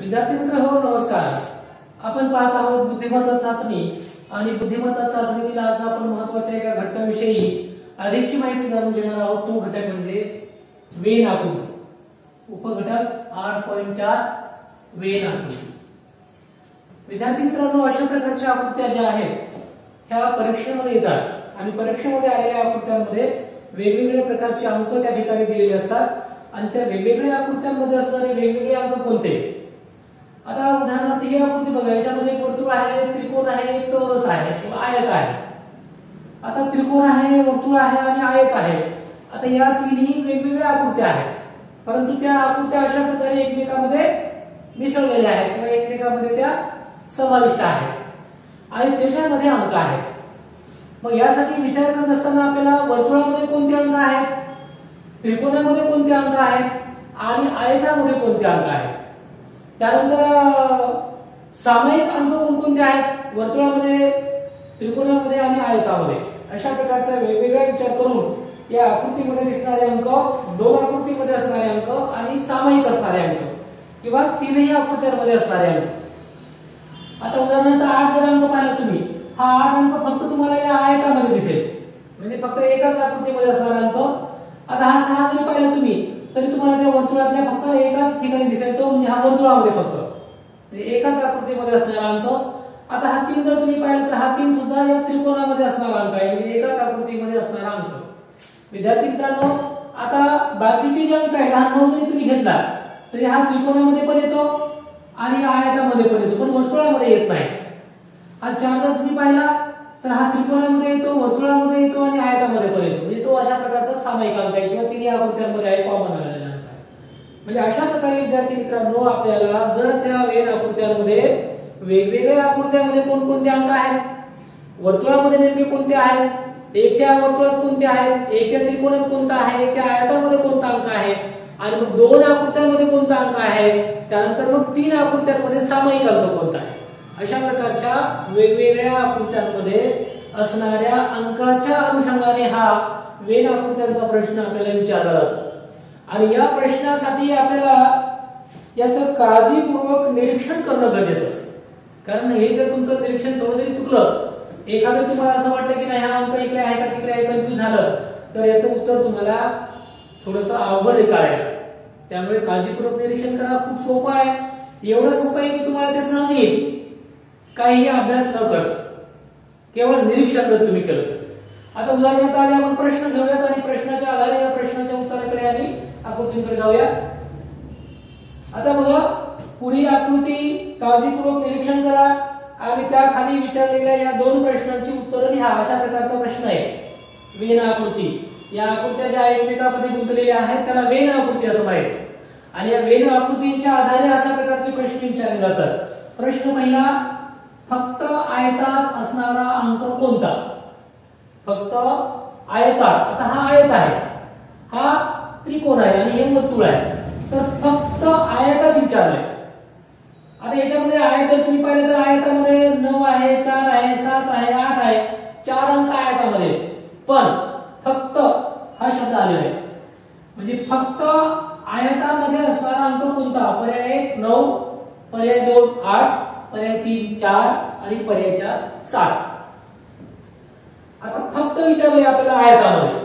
विद्यार्थी मित्र हो नमस्कार. आपण पाहत आहोत बुद्धिमत्ता चाचणी आणि बुद्धिमत्ता चाचणीतील आज आपण महत्त्वाच्या एका घटकाविषयी अधिकची माहिती जाणून घेणार आहोत. तो घटक म्हणजे वेन आकृती. उपघटक 8.4 वेन आकृती. विद्यार्थी मित्रांनो, अशा प्रकारच्या आकृत्या ज्या आहेत ह्या परीक्षेमध्ये येतात आणि परीक्षेमध्ये आलेल्या आकृत्यांमध्ये वेगवेगळ्या प्रकारचे अंक त्या ठिकाणी दिलेले असतात आणि त्या वेगवेगळ्या आकृत्यांमध्ये असणारे वेगवेगळे अंक कोणते. आता उदाहरणार्थ ही आकृती बघा, याच्यामध्ये एक वर्तुळ आहे, त्रिकोण आहे, एक चौरस आहे किंवा आयत आहे. आता त्रिकोण आहे, वर्तुळ आहे आणि आयत आहे. आता या तिन्ही वेगवेगळ्या आकृत्या आहेत, परंतु त्या आकृत्या अशा प्रकारे एकमेकांमध्ये मिसळलेल्या आहेत किंवा एकमेकांमध्ये त्या समाविष्ट आहेत आणि त्याच्यामध्ये अंक आहेत. मग यासाठी विचार करत असताना आपल्याला वर्तुळामध्ये कोणते अंक आहेत, त्रिकोणामध्ये कोणते अंक आहेत आणि आयतामध्ये कोणते अंक आहेत, त्यानंतर सामायिक अंक कोणकोणते आहेत वर्तुळामध्ये, त्रिकोणामध्ये आणि आयतामध्ये. अशा प्रकारचा वेगवेगळा विचार करून या आकृतीमध्ये दिसणारे अंक, दोन आकृतीमध्ये असणारे अंक आणि सामायिक असणारे अंक किंवा तीनही आकृत्यांमध्ये असणारे अंक. आता उदाहरणार्थ 8 जर अंक पाहिला तुम्ही, हा 8 अंक फक्त तुम्हाला या आयतामध्ये दिसेल, म्हणजे फक्त एकाच आकृतीमध्ये असणारा अंक. आता हा 6 जरी पाहिला तुम्ही तरी तुम्हाला त्या वर्तुळातल्या फक्त एकाच ठिकाणी दिसेल, तो म्हणजे हा वर्तुळामध्ये फक्त म्हणजे एकाच आकृतीमध्ये असणारा अंक. आता हा 3 जर तुम्ही पाहिला तर हा 3 सुद्धा या त्रिकोणामध्ये असणारा अंक आहे, म्हणजे एकाच आकृतीमध्ये असणारा अंक. विद्यार्थी मित्रांनो, आता बाकीचे जे अंक आहेत, हा 9 जरी तुम्ही घेतला तरी हा त्रिकोणामध्ये पण येतो आणि आयतामध्ये पण येतो, पण वर्तुळामध्ये येत नाही. हा 4 जर तुम्ही पाहिला तर हा त्रिकोणामध्ये येतो, वर्तुळामध्ये येतो आणि आयतामध्ये पण येतो, म्हणजे तो अशा प्रकारचा सामायिक अंक आहे किंवा तिन्ही आकृत्यांमध्ये आहे, कॉमन आलेला अंक आहे. म्हणजे अशा प्रकारे विद्यार्थी मित्रांनो, आपल्याला जर त्या वेन आकृत्यांमध्ये वेगवेगळ्या आकृत्यांमध्ये कोणकोणते अंक आहेत, वर्तुळामध्ये नेमके कोणते आहेत, एकट्या वर्तुळात कोणते आहेत, एकट्या त्रिकोणात कोणता आहे, एकट्या आयतामध्ये कोणता अंक आहे आणि मग 2 आकृत्यांमध्ये कोणता अंक आहे, त्यानंतर मग 3 आकृत्यांमध्ये सामायिक अंक कोणता आहे. अशा प्रकारच्या वेगवेगळ्या आकृत्यांमध्ये असणाऱ्या अंकाच्या अनुषंगाने हा वेन आकृत्यांचा प्रश्न आपल्याला विचारला जातो. आणि या प्रश्नासाठी आपल्याला याचं काळजीपूर्वक निरीक्षण करणं गरजेचं असतं. कारण हे जर तुमचं निरीक्षण थोडं जरी चुकलं, एखादं तुम्हाला असं वाटलं की नाही हा अंक इकडे आहे का तिकडे आहे, कन्फ्यूज झालं, तर याचं उत्तर तुम्हाला थोडंसं अवघड आहे काढायला. त्यामुळे काळजीपूर्वक निरीक्षण करा. खूप सोपं आहे, एवढं सोपं आहे की तुम्हाला ते सहज येईल, काहीही अभ्यास न करता, केवळ निरीक्षण जर तुम्ही केलं तर. आता उदाहरणार्थ आधी आपण प्रश्न घेऊयात आणि प्रश्नाच्या आधारे या प्रश्नाच्या उत्तराकडे आणि आकृतीकडे जाऊया. आता बघा, पुढील आकृती काळजीपूर्वक निरीक्षण करा आणि त्या खाली विचारलेल्या या 2 प्रश्नांची उत्तरं लिहा. अशा प्रकारचा प्रश्न आहे वेन आकृती. या आकृत्या ज्या एकमेकांमध्ये गुंतलेल्या आहेत त्याला वेन आकृती असं म्हणायचं आणि या वेन आकृतींच्या आधारे अशा प्रकारचे प्रश्न विचारले जातात. प्रश्न पहिला, फक्त आयतात असणारा अंक कोणता. फक्त आयतात, आता हा आयत आहे, हा त्रिकोण आहे आणि हे वर्तुळ आहे, तर फक्त आयतात विचारलंय. आता याच्यामध्ये आयत जर तुम्ही पाहिलं तर आयतामध्ये 9 आहे, 4 आहे, 7 आहे, 8 आहे, 4 अंक आयतामध्ये. पण फक्त हा शब्द आलेला आहे, म्हणजे फक्त आयतामध्ये असणारा अंक कोणता. पर्याय 1 9, पर्याय 2 8, पर्याय 3 4 आणि पर्याय 4 7. आता फक्त विचारले आपल्याला आयतामध्ये.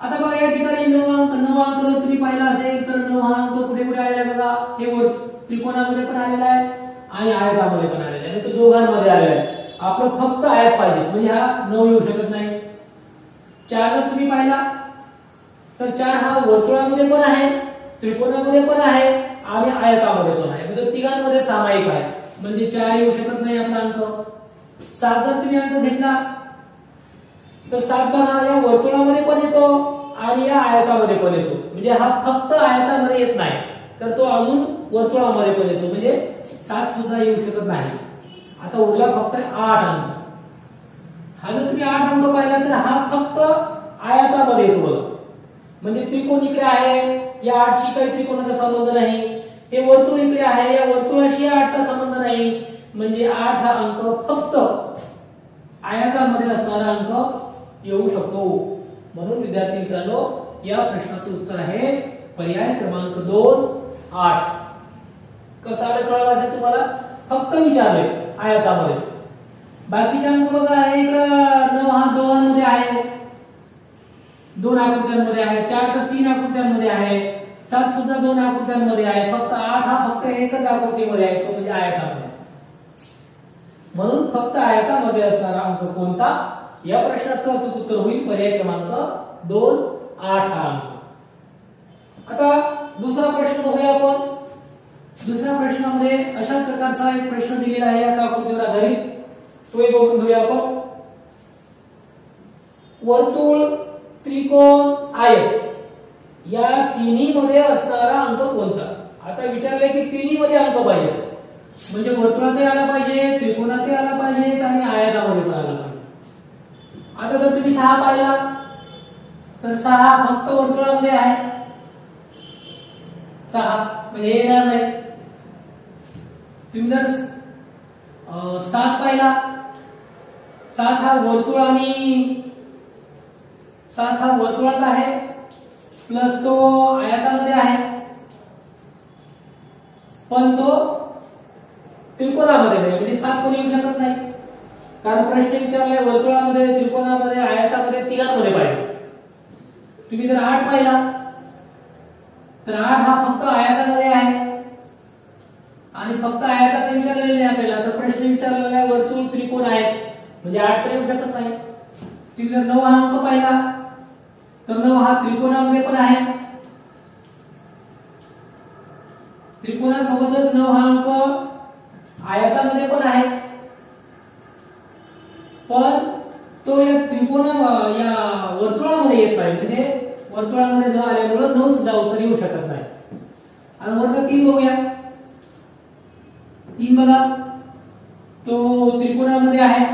आता बघा या ठिकाणी 9 अंक जर तुम्ही पाहिला असेल तर 9 हा अंक कुठे कुठे आलेला आहे बघा. हे त्रिकोणामध्ये पण आलेला आहे आणि आयतामध्ये पण आलेला आहे, तो दोघांमध्ये आलेला आहे. आपलं फक्त आयत पाहिजे, म्हणजे हा 9 येऊ शकत नाही. 4 जर तुम्ही पाहिला तर 4 हा वर्तुळामध्ये पण आहे, त्रिकोणामध्ये पण आहे आणि आयतामध्ये पण आहे, म्हणजे तिघांमध्ये सामायिक आहे, म्हणजे 4 येऊ शकत नाही आपला अंक. 7 जर तुम्ही अंक घेतला तर 7 बघा या वर्तुळामध्ये पण येतो आणि या आयतामध्ये पण येतो, म्हणजे हा फक्त आयतामध्ये येत नाही तर तो अजून वर्तुळामध्ये पण येतो, म्हणजे 7 सुद्धा येऊ शकत नाही. आता उरला फक्त 8 अंक. हा जर तुम्ही 8 अंक पाहिला तर हा फक्त आयतामध्ये येतो बघा, म्हणजे त्रिकोण इकडे आहे, या 8शी काही त्रिकोणाचा संबंध नाही. हे वर्तुळ इकडे आहे, या वर्तुळाशी 8चा संबंध नाही, म्हणजे 8 हा अंक फक्त आयतामध्ये असणारा अंक येऊ शकतो. म्हणून विद्यार्थी मित्रांनो, या प्रश्नाचे उत्तर आहे पर्याय क्रमांक 2 8. कसं आलं कळलं असेल तुम्हाला. फक्त विचारले आयतामध्ये. बाकीचे अंक बघा इकडं 9 हा दोघांमध्ये आहे, 2 आकृत्यांमध्ये आहे, 4 तर 3 आकृत्यांमध्ये आहे, 7 सुद्धा 2 आकृत्यांमध्ये आहे, फक्त 8 हा फक्त एकच आकृतीमध्ये आहे, तो म्हणजे आयतामध्ये. म्हणून फक्त आयतामध्ये असणारा अंक कोणता, या प्रश्नाचं उत्तर होईल पर्याय क्रमांक 2, 8 हा अंक. आता दुसरा प्रश्न बघूया आपण. दुसऱ्या प्रश्नामध्ये अशाच प्रकारचा एक प्रश्न दिलेला आहे याचा आकृतीवर आधारित, तो एक बघून घेऊया आपण. वर्तुळ, त्रिकोण, आयत या तिन्ही मध्ये असणारा अंक कोणता. आता विचारलंय की तिन्ही मध्ये अंक पाहिजे, म्हणजे वर्तुळातही आला पाहिजे, त्रिकोणातही आला पाहिजे आणि आयतामध्ये पण आला पाहिजे. आता जर तुम्ही 6 पाहिला तर 6 फक्त वर्तुळामध्ये आहे, 6 म्हणजे हे येणार नाही. तुम्ही जर 7 पाहिला, 7 हा वर्तुळ आणि 7 हा वर्तुळात आहे प्लस तो आयतामध्ये आहे, पण तो त्रिकोणामध्ये नाही, म्हणजे 7 पण येऊ शकत नाही. कारण प्रश्न विचारलाय वर्तुळामध्ये, त्रिकोणामध्ये, आयतामध्ये, तिघांमध्ये पाहिजे. तुम्ही जर 8 पाहिला तर 8 हा फक्त आयतामध्ये आहे आणि फक्त आयतात विचारलेले नाही आपल्याला. तर प्रश्न विचारलेला आहे वर्तुळ, त्रिकोण, आयत, म्हणजे 8 पण येऊ शकत नाही. तुम्ही जर 9 हा अंक पाहिला तर 9 हा त्रिकोणामध्ये पण आहे, त्रिकोणासोबतच 9 हा अंक आयतामध्ये पण आहे, पण तो या या वर्तुळामध्ये येत नाही, म्हणजे वर्तुळामध्ये न आल्यामुळे 9 सुद्धा उत्तर येऊ शकत नाही. आणि वरचा 3 बघूया. 3 बघा, तो त्रिकोणामध्ये आहे,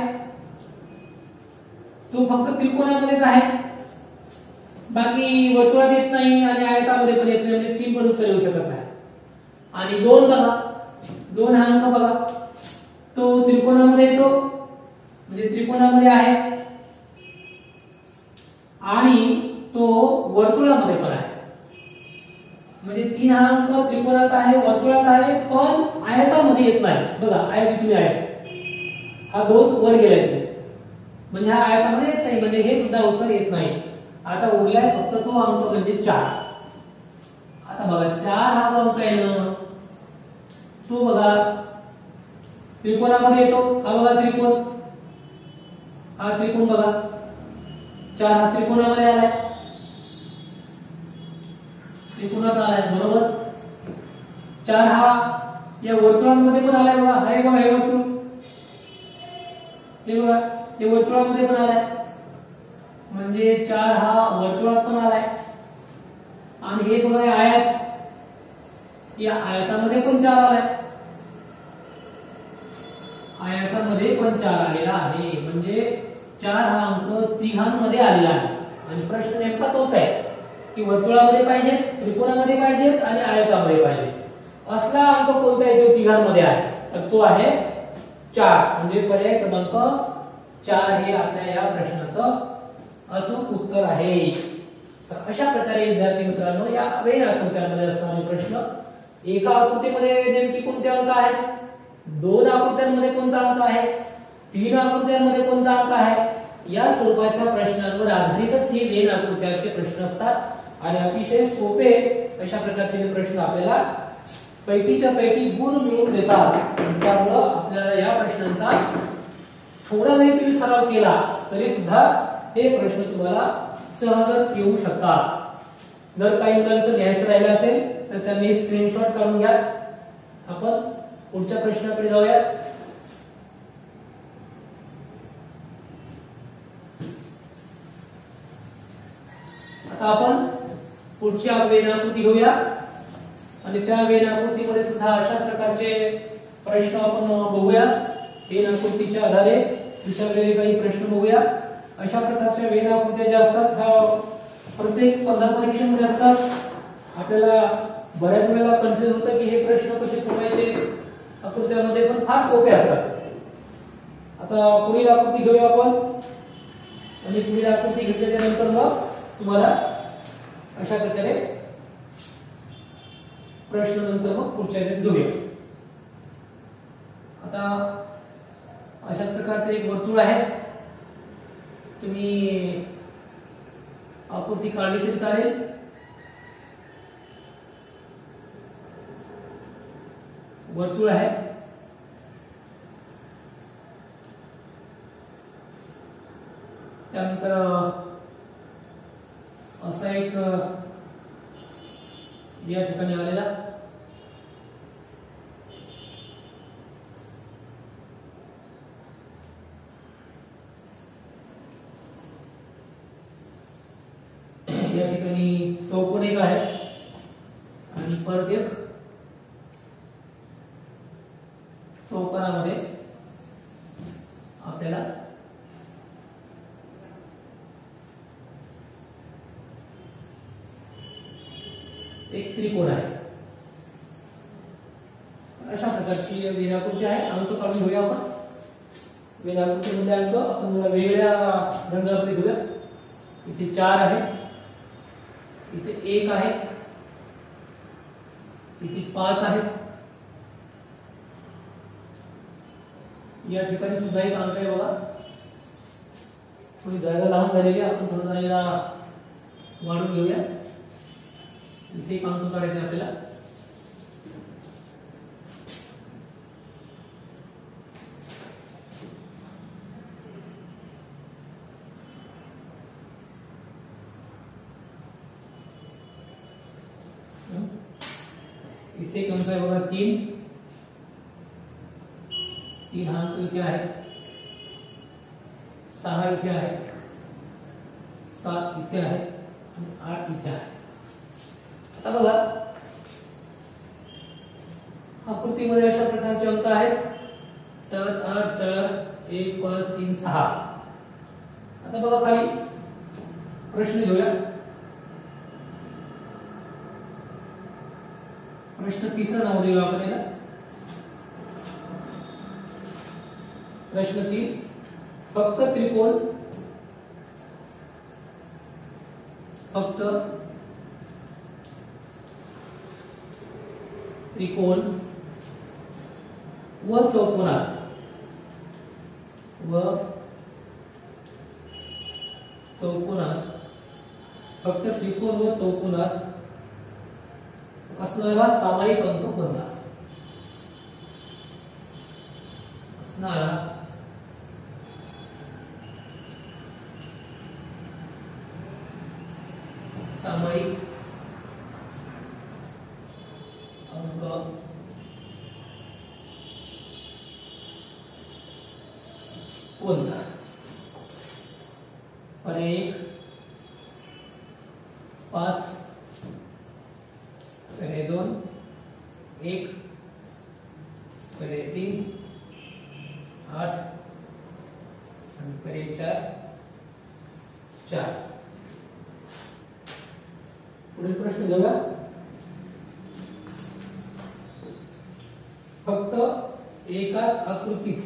तो फक्त त्रिकोणामध्येच आहे, बाकी वर्तुळात येत नाही आणि आयतामध्ये पण येत नाही, म्हणजे 3 पण उत्तर येऊ शकत नाही. आणि 2 बघा, 2 हा अंक बघा, तो त्रिकोणामध्ये येतो, म्हणजे त्रिकोणामध्ये आहे आणि तो वर्तुळामध्ये पण आहे, म्हणजे 3 हा अंक त्रिकोणात आहे, वर्तुळात आहे, पण आयतामध्ये येत नाही. बघा आयत तुम्ही आहे, हा 2 वर गेलाय, म्हणजे हा आयतामध्ये येत नाही, म्हणजे हे सुद्धा उत्तर येत नाही. आता उरलाय फक्त तो अंक म्हणजे 4. आता बघा 4 हा अंक आहे ना, तो बघा त्रिकोणामध्ये येतो, हा बघा त्रिकोण, हा त्रिकोण बघा, 4 हा त्रिकोणामध्ये आलाय, त्रिकोणात आलाय बरोबर. 4 हा या वर्तुळामध्ये पण आलाय, बघा हे बघा, हे वर्तुळ, हे बघा हे वर्तुळामध्ये पण आलाय, म्हणजे 4 हा वर्तुळात पण आलाय. आणि हे बघा आयत, या आयतामध्ये पण 4 आलाय, आयतामध्ये पण 4 आलेला आहे, म्हणजे 4 हा अंक तिघांमध्ये आलेला आहे. आणि प्रश्न नेमका तोच आहे की वर्तुळामध्ये पाहिजे, त्रिकोणामध्ये पाहिजेत आणि आयतामध्ये पाहिजे. असला अंक कोणता आहे जो तिघांमध्ये आहे, तर तो आहे 4, म्हणजे पर्याय क्रमांक 4 हे आपल्या या प्रश्नाचं अचूक उत्तर आहे. तर अशा प्रकारे विद्यार्थी मित्रांनो या वेन आकृत्यांमध्ये असणारे प्रश्न, एका आकृतीमध्ये नेमकी कोणते अंक आहेत, 2 आकृत्यांमध्ये कोणता अंक आहे, 3 आकृत्यांमध्ये कोणता अंक आहे, या स्वरूपाच्या प्रश्नांवर आधारितच हे वेन आकृत्याचे प्रश्न असतात आणि अतिशय सोपे अशा प्रकारचे प्रश्न आपल्याला पैकीच्या पैकी गुण मिळवून देतात. त्यामुळे आपल्याला या प्रश्नांचा थोडा जरी तुम्ही सराव केला तरी सुद्धा हे प्रश्न तुम्हाला सहजच येऊ शकतात. जर काही मुलांचं घ्यायचं राहिलं असेल तर त्यांनी स्क्रीनशॉट काढून घ्या. आपण पुढच्या प्रश्नाकडे जाऊया. आता आपण पुढची वेन आकृती घेऊया आणि त्या वेन आकृतीमध्ये सुद्धा अशा प्रकारचे प्रश्न आपण बघूया. वेन आकृतीच्या आधारे विचारलेले काही प्रश्न बघूया. अशा प्रकारच्या वेन आकृत्या ज्या असतात ह्या प्रत्येक स्पर्धा परीक्षेमध्ये असतात. आपल्याला बऱ्याच वेळेला कन्फ्युज होतं की हे प्रश्न कसे सोडवायचे, आकृत्यामध्ये पण फार सोपे असतात. आता पुढील आकृती घेऊया आपण आणि पुढील आकृती घेतल्याच्या नंतर मग तुम्हाला अशा प्रकारे प्रश्न नंतर मग पुढच्या घेऊया. आता अशा प्रकारचं एक वर्तुळ आहे, तुम्ही आकृती काढली तरी चालेल. वर्तुळ आहे, त्यानंतर असा एक या ठिकाणी आलेला या ठिकाणी चौकोन एक आहे आणि परत एक चौकोनामध्ये आपल्याला एक त्रिकोण आहे. अशा प्रकारची वेलाकृती आहे. अंक काढून घेऊया आपण. वेलाकृतीमध्ये अंक आपण थोडा वेगळ्या रंगामध्ये घेऊया. इथे 4 आहे, इथे 1 आहे, इथे 5 आहेत. या ठिकाणी सुद्धा एक अंक आहे बघा. थोडी जागा लहान झालेली आहे, आपण थोडं जरा वाढून घेऊया. इथे एक अंक काढायचे आपल्याला. इथे एक अंक आहे बघा 3. 3 हा अंक इथे आहे. 6 इथे आहे, 7 इथे आहे आणि 8 इथे आहे. आता बघा आकृतीमध्ये अशा प्रकारचे अंक आहेत. 7, 8, 4, 1, 5, 3, 6. आता बघा खाली प्रश्न घेऊया. प्रश्न 3 नाव देऊया आपण याला. प्रश्न 3, फक्त त्रिकोण व चौकोनात फक्त त्रिकोण व चौकोनात असणारा सामायिक अंक कोणता? सामायिक अंक कोणता? पर्याय 1 5, पर्याय 2 1, पर्याय 3 8 आणि पर्याय 4. पुढील प्रश्न घेऊया. फक्त एकाच आकृतीत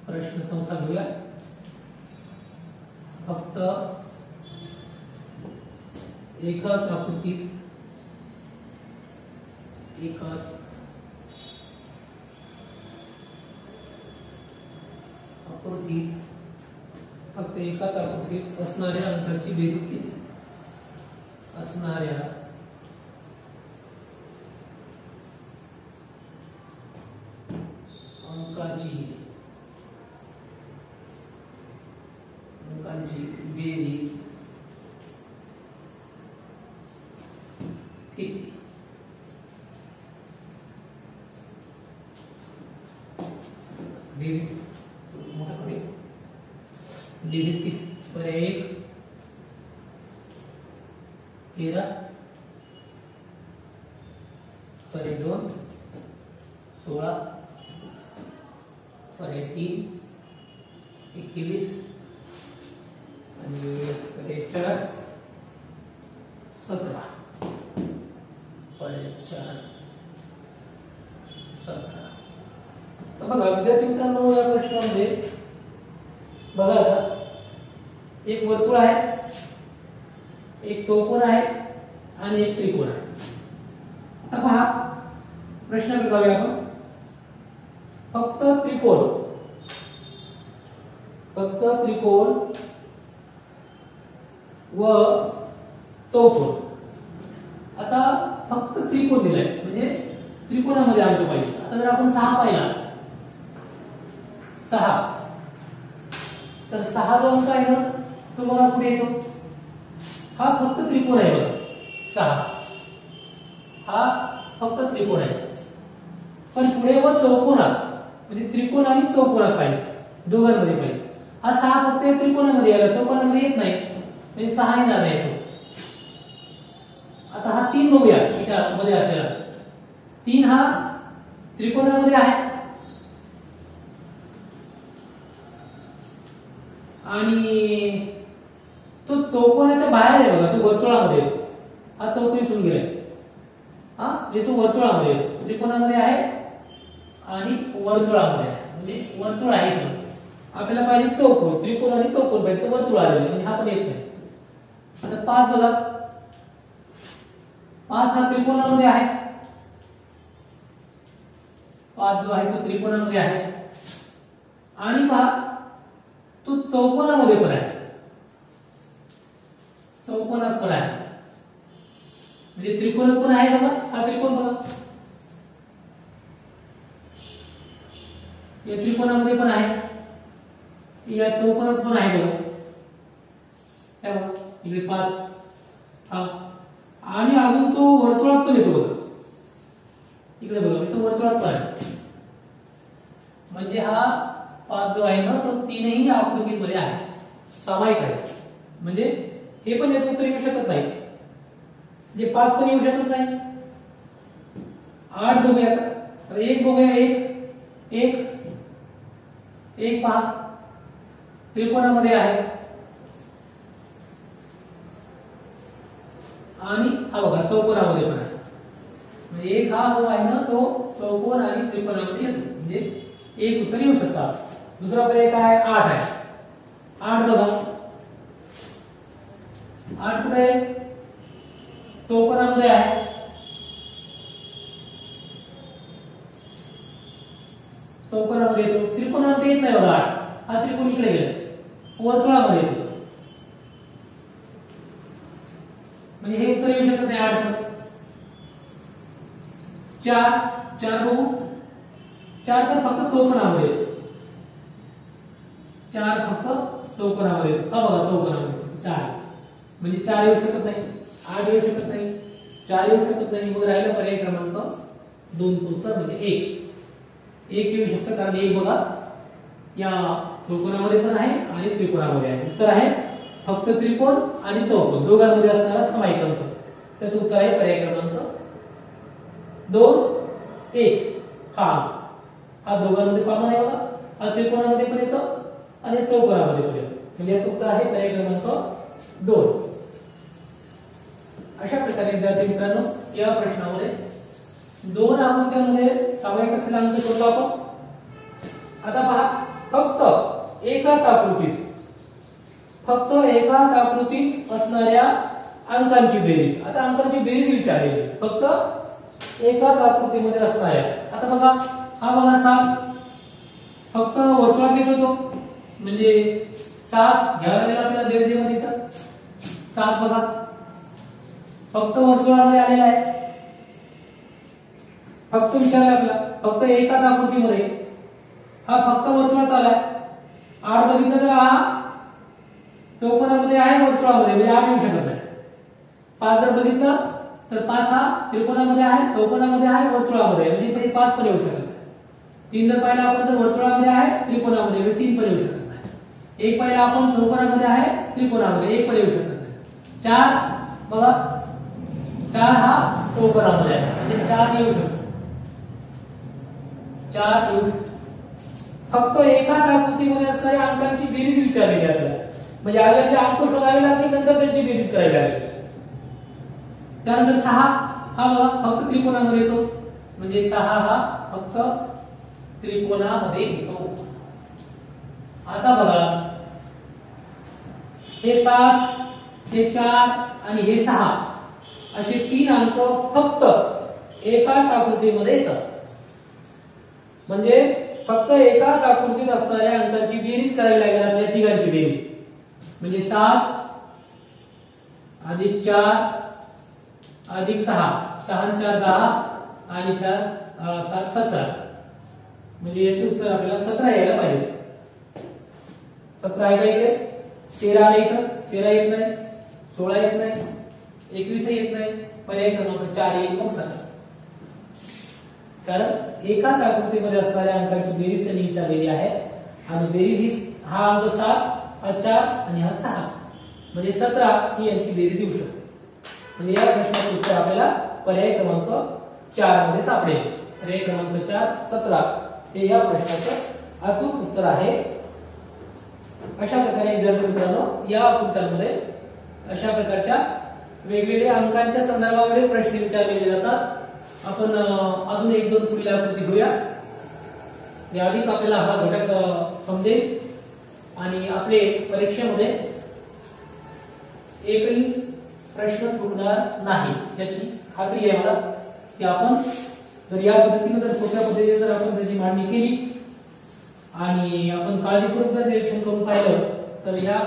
प्रश्न 4 घेऊया. फक्त एकाच आकृतीत फक्त एकाच आकृतीत असणाऱ्या अंकाची बेरीज किती? असणाऱ्या अंकाची बेरीज किती? बेरीज मोठा करूया. बेरीज किती? पर्याय 1 13, पर्याय 2 16, पर्याय 3 21 आणि पर्याय 4 17. पर्याय 4 17. तर बघा विद्यार्थी मित्रांनो, या प्रश्नामध्ये बघा आता एक वर्तुळ आहे, एक चौकोन आहे आणि एक त्रिकोण आहे. आता पहा प्रश्न बघूया आपण. फक्त त्रिकोण व चौकोन. आता फक्त त्रिकोण दिलाय म्हणजे त्रिकोणामध्ये आलो पाहिजे. आता जर आपण 6 पाहिला 6 तर 6 जो अंक आहे ना तो बघा पुढे येतो. हा फक्त त्रिकोण आहे बघा 6 हा फक्त त्रिकोण आहे. पण पुढे व चौकोनात म्हणजे त्रिकोण आणि चौकोनात पाहिजे दोघांमध्ये पाहिजे. हा 6 फक्त त्रिकोणामध्ये आला चौकोनामध्ये येत नाही म्हणजे 6 येणार नाही तो. आता हा 3 बघूया मध्ये असलेला 3 हा त्रिकोणामध्ये आहे आणि तो चौकोनाच्या बाहेर आहे बघा. तो वर्तुळामध्ये हा चौकोनीतून गेलाय. हा म्हणजे तो वर्तुळामध्ये त्रिकोणामध्ये आहे आणि वर्तुळामध्ये आहे म्हणजे वर्तुळ आहे. आपल्याला पाहिजे चौकोन. त्रिकोण आणि चौकोन पाहिजे वर्तुळ आलेले म्हणजे हा पण येत नाही. आता 5 बघा 5 हा त्रिकोणामध्ये आहे. 5 जो आहे तो त्रिकोणामध्ये आहे आणि पहा तो चौकोनामध्ये पण आहे. चौकोनात पण आहे म्हणजे त्रिकोणात पण आहे बघा. हा त्रिकोण बघा या त्रिकोणामध्ये पण आहे या चौकोनात पण आहे बघा. काय बघा इकडे 5 हा आणि अजून तो वर्तुळात पण येतो बघा. इकडे बघा तो वर्तुळात पण आहे म्हणजे हा 5 जो आहे ना तो तीनही आकृतीमध्ये आहे सामायिक आहे. म्हणजे हे पण याचं उत्तर येऊ शकत नाही म्हणजे 5 पण येऊ शकत नाही. 8 बघूया आता 1 बघूया 1 पहा त्रिकोणामध्ये आहे आणि हा बघा चौकोनामध्ये पण आहे म्हणजे 1 हा जो आहे ना तो चौकोन आणि त्रिकोणामध्ये येतो म्हणजे 1 उत्तर येऊ शकतात. दुसरा पर्याय काय 8 आहे. 8 बघा 8 कुठे चौकोनामध्ये आहे चौकोनामध्ये येतो. त्रिकोणामध्ये येत नाही बघा 8 हा त्रिकोण इकडे गेला वर्तुळामध्ये येतो म्हणजे हे उत्तर येऊ शकत नाही 8. 4 बघू 4 तर फक्त चौकोनामध्ये येतो. 4 फक्त चौकोनामध्ये येतो. हा बघा चौकोनामध्ये 4 म्हणजे 4 येऊ शकत नाही 8 येऊ शकत नाही 4 येऊ शकत नाही. मग राहिला पर्याय क्रमांक 2 चं उत्तर म्हणजे 1 येऊ शकतं कारण 1 बघा या चौकोनामध्ये पण आहे आणि त्रिकोणामध्ये आहे. उत्तर आहे फक्त त्रिकोण आणि चौकोन दोघांमध्ये असणारा सामायिक अंक. त्याचं उत्तर आहे पर्याय क्रमांक 2 1 हा दोघांमध्ये कॉमन आहे बघा. हा त्रिकोणामध्ये पण येतो आणि चौकोनामध्ये पण येतो म्हणजे याचं उत्तर आहे पर्याय क्रमांक 2. अशा प्रकारे विद्यार्थी मित्रांनो या प्रश्नामध्ये 2 आकृत्यांमध्ये सामायिक असलेला अंक शोधला आपण. आता पहा फक्त एकाच आकृतीत असणाऱ्या अंकांची बेरीज. आता अंकांची बेरीज विचारली फक्त एकाच आकृतीमध्ये असणाऱ्या. आता बघा हा बघा 7 फक्त वर्तुळात येतो तो म्हणजे 7 घ्यावा लागेल आपल्याला बेरजेमध्ये इथं 7 बघा फक्त वर्तुळामध्ये आलेला आहे. फक्त विचारलं आपल्याला फक्त एकाच आकृतीमध्ये हा फक्त वर्तुळात आलाय. 8 बघितलं तर हा चौकोनामध्ये आहे वर्तुळामध्ये म्हणजे 8 येऊ शकत नाही. 5 जर बघितलं तर 5 हा त्रिकोणामध्ये आहे चौकोनामध्ये आहे वर्तुळामध्ये म्हणजे 5 पण येऊ शकत नाही. 3 जर पाहिला आपण तर वर्तुळामध्ये आहे त्रिकोणामध्ये म्हणजे 3 पण येऊ शकत नाही. 1 पाहिला आपण चौकोनामध्ये आहे त्रिकोणामध्ये 1 पण येऊ शकत नाही. 4 बघा 4 हा चौकोनामध्ये आहे म्हणजे 4 येऊ शकतो. 4 येऊ शकतो. फक्त एकाच आकृतीमध्ये असणाऱ्या अंकांची बेरीज विचारलेली आपल्याला म्हणजे आधी ते अंक शोधावे लागतील नंतर त्यांची बेरीज करावी लागेल. त्यानंतर 6 हा बघा फक्त त्रिकोणामध्ये येतो म्हणजे 6 हा फक्त त्रिकोणामध्ये येतो. आता बघा हे 7 हे 4 आणि हे 6 असे 3 अंक फक्त एकाच आकृतीमध्ये येतात. म्हणजे फक्त एकाच आकृतीत असणाऱ्या अंकांची बेरीज करावी लागेल आपल्या तिघांची बेरीज. म्हणजे 7 अधिक 4 अधिक 6, 6 आणि 4 10 आणि 4 7 17. म्हणजे याचे उत्तर आपल्याला 17 यायला पाहिजे. 17 आहे का इथे? 13 आहे इथं, 13 येत नाही, 16 येत नाही, 21 येत नाही, पर्याय क्रमांक 4 येईल मग 17. कारण एकाच आकृतीमध्ये असणाऱ्या अंकांची बेरीज त्यांनी विचारलेली आहे आणि बेरीज ही हा अंक 7, हा 4 आणि हा 6 म्हणजे 17 ही यांची बेरीज येऊ शकते. म्हणजे या प्रश्नाचं उत्तर आपल्याला पर्याय क्रमांक 4 मध्ये सापडेल. पर्याय क्रमांक 4 17 हे या प्रश्नाचं अचूक उत्तर आहे. अशा प्रकारे विद्यार्थी मित्रांनो या आकृत्यांमध्ये अशा प्रकारच्या वेगवेगळ्या अंकांच्या संदर्भामध्ये प्रश्न विचारलेले जातात. आपण अजून एक दोन पुढील आकृती घेऊया. या अधिक आपल्याला हा घटक समजेल आणि आपले परीक्षेमध्ये एकही प्रश्न चुकणार नाही याची खात्री आहे मला की आपण जर या पद्धतीने जर सोप्या पद्धतीने जर आपण त्याची मांडणी केली आणि आपण काळजीपूर्वक जर निरीक्षण करून पाहिलं तर या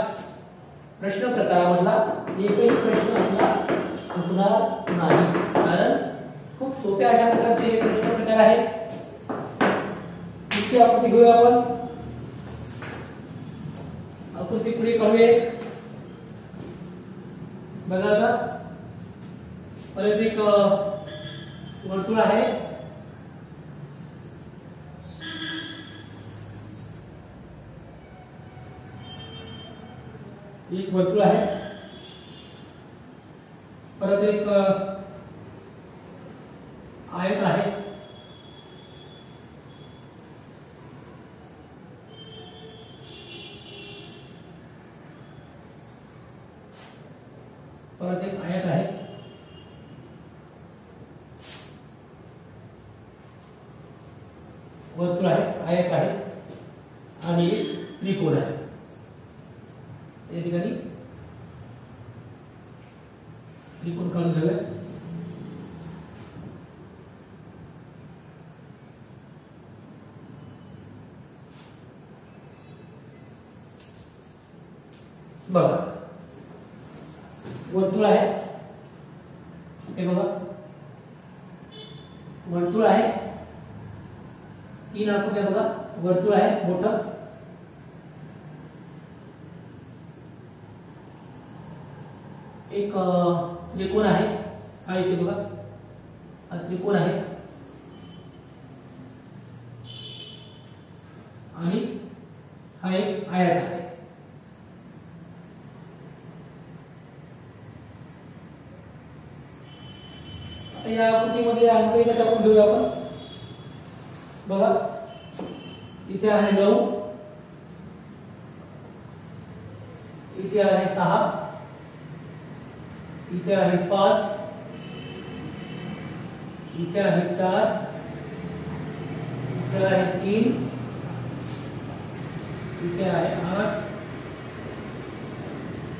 प्रश्न प्रकारामधला एकही प्रश्न आपला चुकणार नाही. कारण खूप सोप्या अशा प्रकारचे हे प्रश्न प्रकार आहेत. पुढची आकृती घेऊया आपण. आकृती पुढे काढूया. बघा आता परत एक वर्तुळ आहे. एक वर्तुळ आहे. परत एक आयत आहे. परत एक आयत आहे. वर्तुळ आहे, आयत आहे आणि एक त्रिकोण आहे. या ठिकाणी त्रिकोण काढून घेऊया. बघा वर्तुळ आहे. हे बघा वर्तुळ आहे. 3 आकृत्या बघा. वर्तुळ आहे मोठं. एक त्रिकोण आहे. हा इथे बघा हा त्रिकोण आहे आणि हा एक आयत आहे. या आकृतीमध्ये अंक इथे टाकून घेऊया आपण. बघा इथे आहे 9, इथे आहे 6, इथे आहे 5, इथे आहे 4, इथे आहे 3, इथे आहे 8,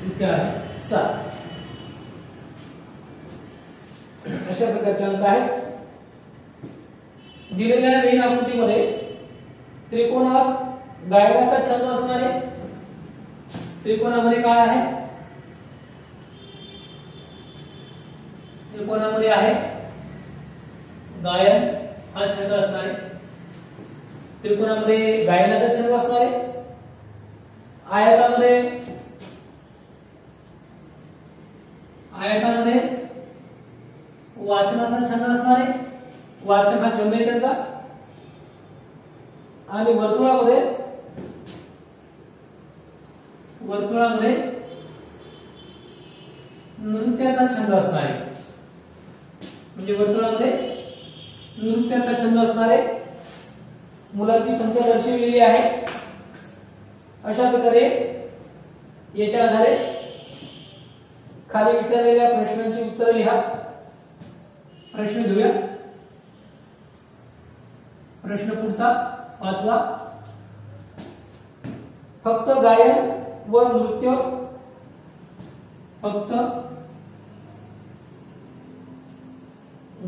इथे आहे 7. अशा प्रकारचे अंक आहेत. दिलेल्या मेन आकृतीमध्ये त्रिकोणात गायनाचा छंद असणारे त्रिकोणामध्ये काय आहे? त्रिकोणामध्ये आहे गायन हा छंद असणारे. त्रिकोणामध्ये गायनाचा छंद असणारे. आयतामध्ये वाचनाचा छंद असणारे. वाचन हा छंद आहे त्यांचा. आणि वर्तुळामध्ये नृत्याचा छंद असणारे. म्हणजे वर्तुळामध्ये नृत्याचा छंद असणारे मुलांची संख्या दर्शविलेली आहे. अशा प्रकारे याच्या आधारे खाली विचारलेल्या प्रश्नांची उत्तरे लिहा. प्रश्न घेऊया. प्रश्न पुढचा 5वा. फक्त गायन व नृत्य फक्त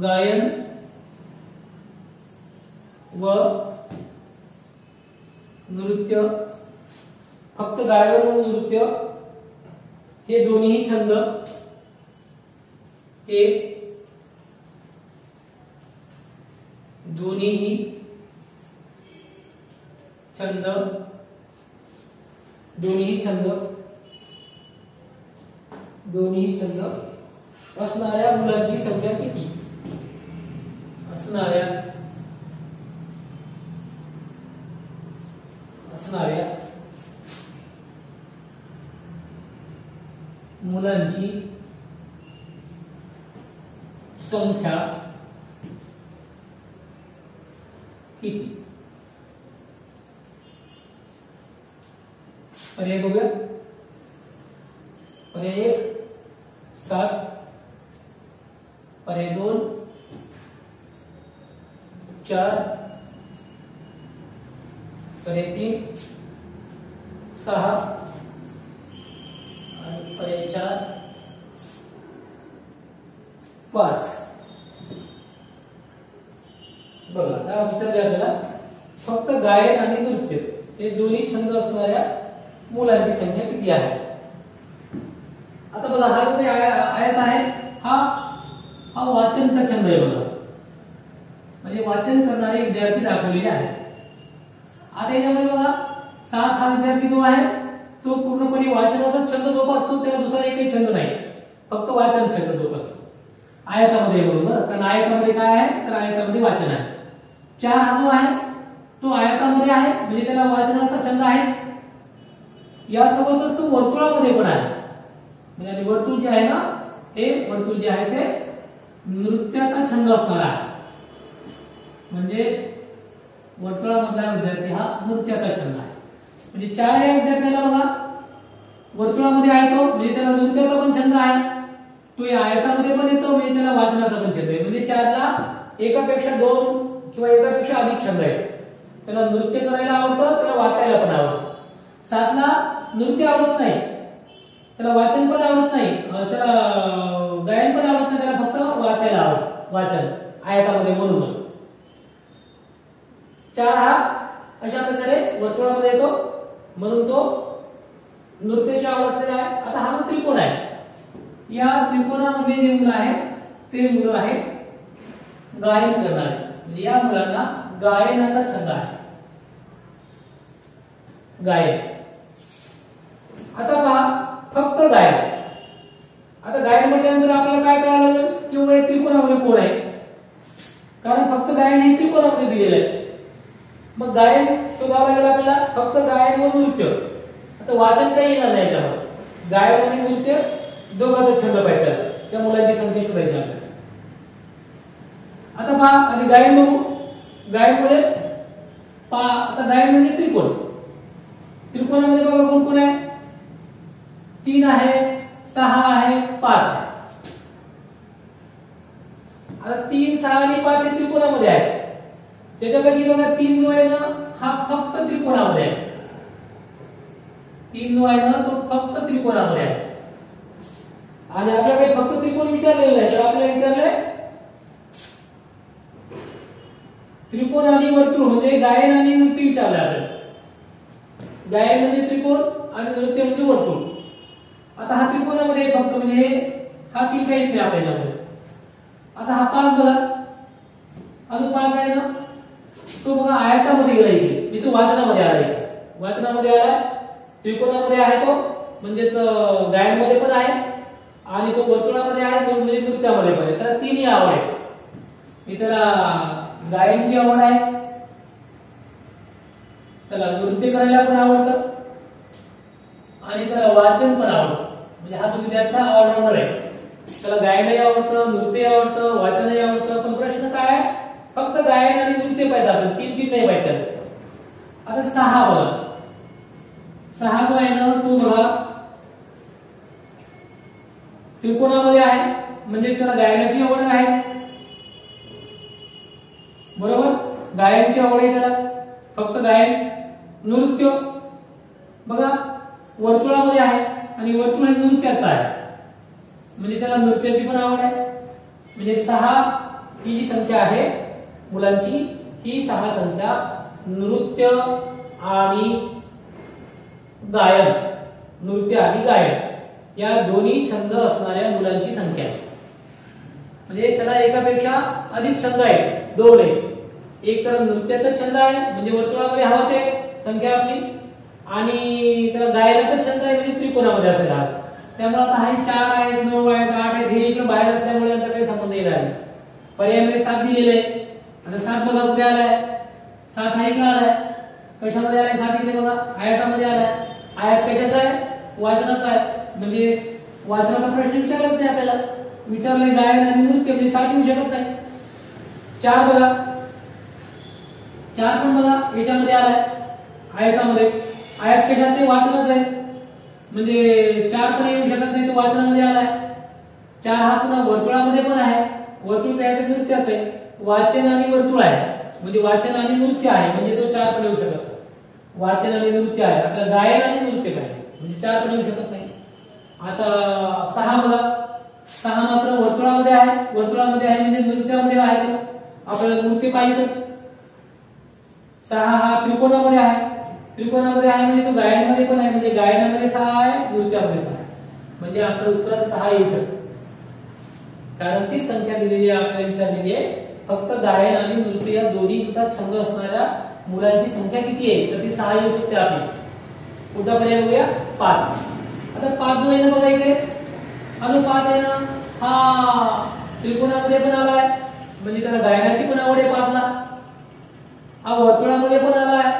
गायन व नृत्य, फक्त गायन व नृत्य हे दोन्ही छंद, हे दोन्ही छंद, दोन्ही छंद असणाऱ्या मुलांची संख्या किती? असणाऱ्या मुलांची संख्या किती? पर्याय बघूया. पर्याय 1 7, पर्याय 2 4, पर्याय 3 6 आणि पर्याय 4 5. बघा आता विचारले आपल्याला फक्त गायन आणि नृत्य हे दोन्ही छंद असणाऱ्या मुलांची संख्या किती आहे. आता बघा हा जो आयत आहे हा वाचनचा छंद आहे. बघा म्हणजे वाचन करणारे विद्यार्थी दाखवलेले आहेत. आता याच्यामध्ये बघा 7 हा विद्यार्थी जो आहे तो पूर्णपणे वाचनाचा छंद जोपासतो, त्याला दुसरा एकही छंद नाही, फक्त वाचन छंद जोपासतो आयतामध्ये. बरोबर, कारण आयतामध्ये काय आहे तर आयतामध्ये वाचन आहे. 4 हा जो आहे तो आयतामध्ये आहे म्हणजे त्याला वाचनाचा छंद आहे. यासोबतच तो वर्तुळामध्ये पण आहे म्हणजे वर्तुळ जे आहे ना हे वर्तुळ जे आहे ते नृत्याचा छंद असणार आहे. म्हणजे वर्तुळामधला विद्यार्थी हा नृत्याचा छंद आहे. म्हणजे 4 या विद्यार्थ्याला बघा वर्तुळामध्ये आहे तो म्हणजे त्याला नृत्याचा पण छंद आहे, तो या आयतामध्ये पण येतो म्हणजे त्याला वाचनाचा पण छंद आहे. म्हणजे 4 ला एकापेक्षा 2 किंवा एकापेक्षा अधिक छंद आहेत. त्याला नृत्य करायला आवडतं, त्याला वाचायला पण आवडतं. 7 ला नृत्य आवडत नाही, त्याला वाचन पण आवडत नाही, त्याला गायन पण आवडत नाही, त्याला फक्त वाचायला आवडतं, वाचन आयतामध्ये. म्हणून 4 हा अशा प्रकारे वर्तुळामध्ये येतो म्हणून तो नृत्याची आवड असलेला आहे. आता हा त्रिकोण आहे. या त्रिकोणामध्ये जे मुलं आहेत ते मुलं आहेत गायन करणारे, म्हणजे या मुलांना गायनाचा छंद आहे. गायन. आता पहा फक्त गायन. आता गायन म्हटल्यानंतर आपल्याला काय कळायला लागेल की बाबा त्रिकोणामध्ये कोण आहे, कारण फक्त गायन हे त्रिकोणामध्ये दिलेलं आहे. मग गायन शोधावं लागेल आपल्याला, फक्त गायन व नृत्य. आता वाचन काही येणार नाही याच्यावर, गायन आणि नृत्य दोघांचा छंद पाहिजे, त्या मुलांची संख्या शोधायची आपल्याला. आता पहा आधी गायन बघू. गायन मध्ये पहा आता गायन म्हणजे त्रिकोण. त्रिकोणामध्ये बघा कोण कोण आहे, 3 आहे, 6 आहे, 5 आहे. आता 3, 6 आणि 5 हे त्रिकोणामध्ये आहे. त्याच्यापैकी बघा 3 जो आहे ना हा फक्त त्रिकोणामध्ये आहे. 3 जो आहे ना तो फक्त त्रिकोणामध्ये आहे. आणि आपल्याकडे फक्त त्रिकोण विचारलेलं आहे, तर आपल्याला विचारलंय त्रिकोण आणि वर्तुळ म्हणजे गायन आणि नृत्य विचारलंय आपल्याला. गायन म्हणजे त्रिकोण आणि नृत्य म्हणजे वर्तुळ. आता हा त्रिकोणामध्ये फक्त म्हणजे हा 3 काही नाही आपल्याच्यामध्ये. आता हा 5 बघा, हा जो 5 आहे ना तो बघा आयतामध्ये गेला इथे, मी तो वाचनामध्ये आला. वाचनामध्ये आला, त्रिकोणामध्ये आहे तो म्हणजेच गायनमध्ये पण आहे आणि तो वर्तुळामध्ये आहे, तो म्हणजे नृत्यामध्ये पण आहे. त्याला 3ही आवड आहे. मी त्याला गायनची आवड आहे, त्याला नृत्य करायला पण आवडतं आणि त्याला वाचन पण आवडतं. म्हणजे हा जो विद्यार्थी ऑलराऊंडर आहे, त्याला गायनही आवडतं, नृत्यही आवडतं, वाचनही आवडतं. पण प्रश्न काय आहे, फक्त गायन आणि नृत्य पाहिजे आपल्याला, 3 नाही पाहिजे. आता 6 बघा, 6 जो आहे ना तो बघा त्रिकोणामध्ये आहे म्हणजे त्याला गायनाची आवड आहे. बरोबर, गायनची आवड आहे त्याला, फक्त गायन. नृत्य बघा वर्तुळामध्ये आहे आणि वर्तुळ हे नृत्याचं आहे म्हणजे त्याला नृत्याची पण आवड आहे. म्हणजे 6 ही जी संख्या आहे मुलांची ही 6 संख्या नृत्य आणि गायन, नृत्य आणि गायन या दोन्ही छंद असणाऱ्या मुलांची संख्या आहे. म्हणजे त्याला एकापेक्षा अधिक छंद आहेत, 2 आहेत. एक तर नृत्याचा छंद आहे म्हणजे वर्तुळामध्ये हवा ते संख्या आपली, आणि त्याला गायनाचा छंद आहे म्हणजे त्रिकोणामध्ये असेल. त्यामुळे आता हे 4 आहेत, 9 आहेत, 8 आहेत, हे इकडे बाहेर असल्यामुळे यांचा काही संबंध येणार नाही. पर्यायामध्ये 7 दिलेले आहे. आता 7 बघा कुठे आलाय, 7 हा इकडे आलाय. कशामध्ये आलाय 7? इथे बघा आयतामध्ये आलाय. आयत कशाचा आहे? वाचनाचा आहे. म्हणजे वाचनाचा प्रश्न विचारलाच नाही आपल्याला, विचारलंय गायन आणि नृत्य म्हणजे 7 येऊ शकत नाही. 4 बघा, 4 पण बघा याच्यामध्ये आलाय आयतामध्ये. आयत कशाचे? वाचनाचं आहे. म्हणजे 4 पण येऊ शकत नाही, तो वाचनामध्ये आलाय. 4 हा पुन्हा वर्तुळामध्ये पण आहे. वर्तुळ काय आहे? नृत्याचं आहे. वाचन आणि वर्तुळ आहे म्हणजे वाचन आणि नृत्य आहे, म्हणजे तो 4 पण येऊ शकत नाही. वाचन आणि नृत्य आहे, आपल्याला गायन आणि नृत्य पाहिजे म्हणजे 4 पण येऊ शकत नाही. आता 6 बघा, 6 मात्र वर्तुळामध्ये आहे. वर्तुळामध्ये आहे म्हणजे नृत्यामध्ये आहे, तो आपल्याला नृत्य पाहिजे. 6 हा त्रिकोणामध्ये आहे. त्रिकोणामध्ये आहे म्हणजे तो गायनामध्ये पण आहे, म्हणजे गायनामध्ये 6 आहे, नृत्यामध्ये 6 आहे. म्हणजे आपलं उत्तर 6 येईल. कारण ती संख्या दिलेली आहे, आपल्याला विचारलेली आहे. फक्त गायन आणि नृत्य या दोन्हीचा छंद असणाऱ्या मुलांची संख्या किती आहे? तर ती 6 येऊ शकते आपली. पुढचा पर्याय बघूया 5. आता 5 जो आहे ना बघा इकडे, हा जो 5 आहे ना, हा त्रिकोणामध्ये पण आलाय म्हणजे त्याला गायनाची पण आवड आहे 5 ला. हा वर्तुळामध्ये पण आलाय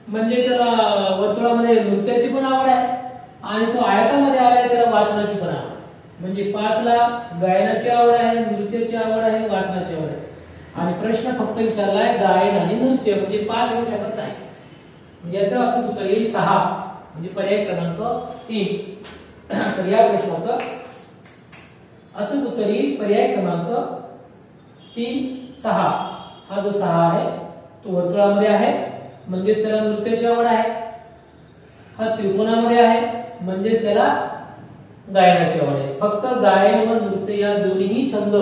म्हणजे त्याला वर्तुळामध्ये नृत्याची पण आवड आहे, आणि तो आयतामध्ये आलाय त्याला वाचनाची पण आवड. म्हणजे 5 ला गायनाची आवड आहे, नृत्याची आवड आहे, वाचनाची आवड आहे. आणि प्रश्न फक्त विचारलाय गायन आणि नृत्य, म्हणजे 5 येऊ शकत नाही. म्हणजे याचं आपलं उत्तर येईल 6, म्हणजे पर्याय क्रमांक 3. तर या प्रश्नाचं अचूक उत्तर येईल पर्याय क्रमांक 3, 6. हा जो 6 आहे तो वर्तुळामध्ये आहे म्हणजेच त्याला नृत्याची आवड आहे. हा त्रिकोणामध्ये आहे म्हणजेच त्याला गायनाची आवड आहे. फक्त गायन व नृत्य या दोन्ही छंद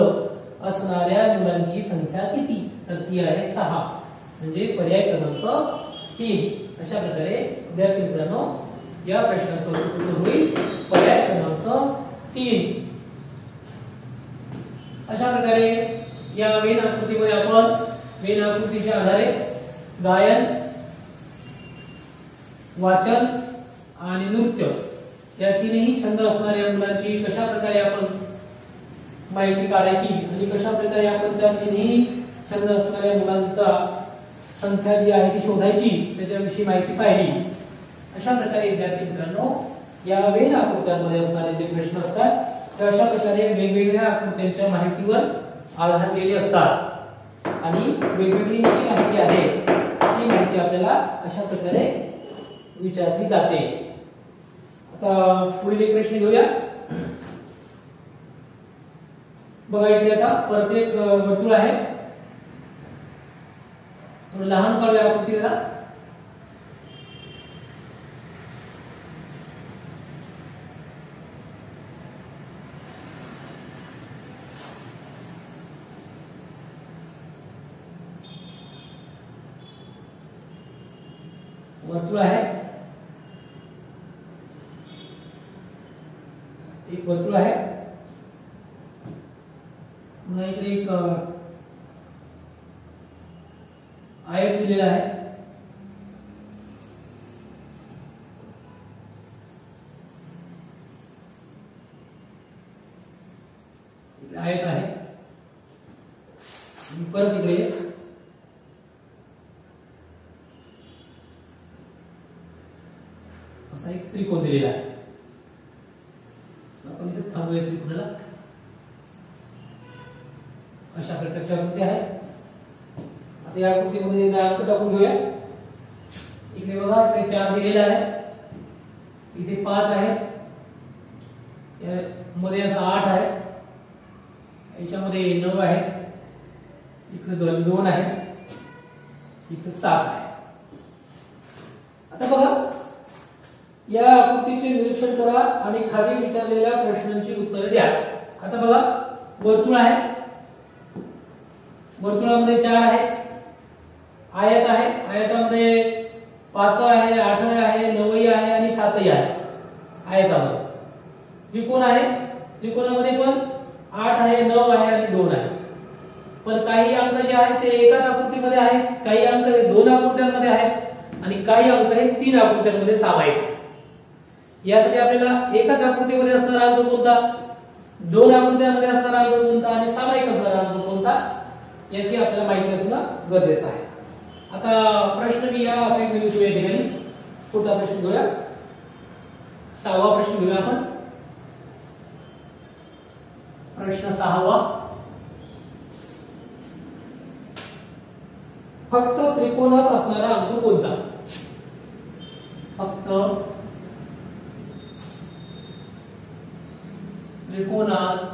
असणाऱ्या मुलांची संख्या किती? तर ती आहे 6, म्हणजे पर्याय क्रमांक 3. अशा प्रकारे विद्यार्थी मित्रांनो या प्रश्नाचं उत्तर होईल पर्याय क्रमांक 3. अशा प्रकारे या वेन आकृतीमध्ये आपण वेन आकृतीच्या आधारे गायन, वाचन आणि नृत्य या तीनही छंद असणाऱ्या मुलांची कशा प्रकारे आपण माहिती काढायची आणि कशा प्रकारे आपण त्या तीनही छंद असणाऱ्या मुलांचा संख्या जी आहे ती शोधायची त्याच्याविषयी माहिती पाहिली. अशा प्रकारे विद्यार्थी मित्रांनो या वेन आकृत्यांमध्ये असणारे जे प्रश्न असतात ते अशा प्रकारे वेगवेगळ्या आकृत्यांच्या माहितीवर आधारलेले असतात आणि वेगवेगळी जी माहिती आहे ती माहिती आपल्याला अशा प्रकारे विचारली जाते. आता पुढील एक प्रश्न घेऊया. बघा इकडे आता परत एक वर्तुळ आहे. थोडं लहान काढूया आकृती जरा. वर्तुळ आहे, एक वर्तुळ आहे. पुन्हा इकडे एक आयत दिलेला आहे. इकडे आयत आहे आणि परत इकडे असा एक त्रिकोण दिलेला आहे. आपण इथे थांबूया त्रिकोणाला. अशा प्रकारची आकृती आहे. आता या आकृतीमध्ये अंक टाकून घेऊया. इकडे बघा इकडे 4 दिलेला आहे, इथे 5 आहे, मध्ये असा 8 आहे, याच्यामध्ये 9 आहे, इकडे 2 आहे, इकडे 7 आहे. आता बघा या आकृतीचे निरीक्षण करा आणि खाली विचारलेल्या प्रश्नांची उत्तरे द्या. आता बघा वर्तुळ आहे, वर्तुळामध्ये 4 आहे, आयत आहे, आयतामध्ये 5 आहे, 8 आहे, 9 आहे आणि 7 आहे आयतामध्ये. त्रिकोण आहे, त्रिकोणामध्ये पण 8 आहे, 9 आहे आणि 2 आहे. पण काही अंक जे आहेत ते एकाच आकृतीमध्ये आहेत, काही अंक 2 आकृत्यांमध्ये आहेत आणि काही अंक हे 3 आकृत्यांमध्ये सामायिक आहेत. यासाठी आपल्याला एकाच आकृतीमध्ये असणारा अंक कोणता, 2 आकृत्यांमध्ये असणारा अंक कोणता आणि सामायिक असणारा अंक कोणता याची आपल्याला माहिती असणं गरजेचं आहे. आता प्रश्न घ्या असा एक नवीन या ठिकाणी. पुढचा प्रश्न घेऊया, 6वा प्रश्न घेऊया आपण. प्रश्न 6वा. फक्त त्रिकोणात असणारा अंक कोणता? फक्त त्रिकोणात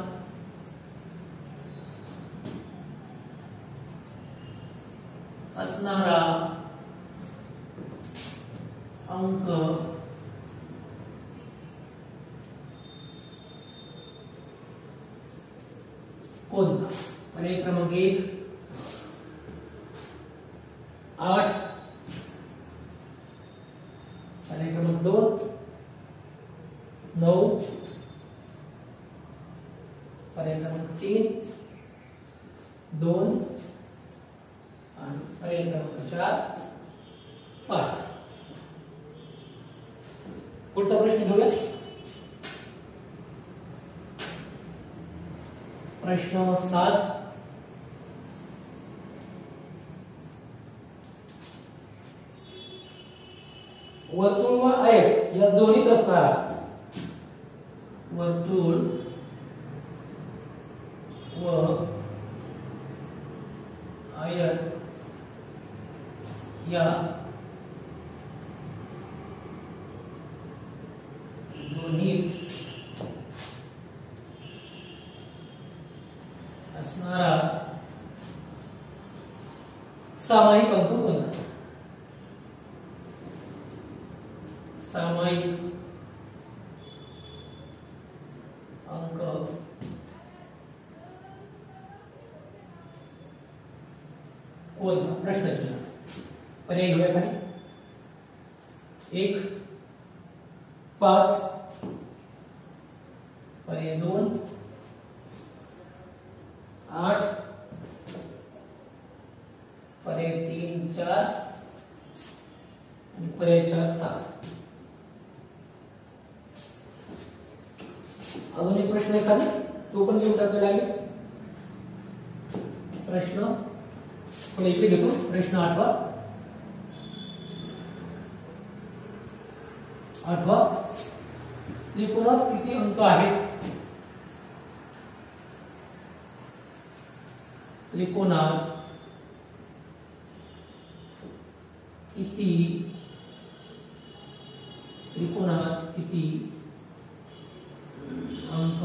असणारा अंक कोणता? पर्याय क्रमांक 1 8, पर्याय क्रमांक 2 9, पर्याय क्रमांक 3 2 आणि पर्याय क्रमांक 4 5. पुढचा प्रश्न घेऊया. प्रश्न 7. वर्तुळ व आयत या दोन्हीत असणारा, वर्तुळ व आयत या दोन्हीत असणारा सामायिक अंक कोणता? सामायिक अंक कोणता? प्रश्नचिन्ह. पर्याय घेऊया खाली. 1 5, पर्याय 2 8, पर्याय 3 4 आणि पर्याय 4 7. अजून एक प्रश्न आहे खाली, तो पण लिहून टाकायला लागेल. प्रश्न थोडा इकडे घेतो. प्रश्न 8वा. त्रिकोणात किती अंक आहेत? त्रिकोणात किती अंक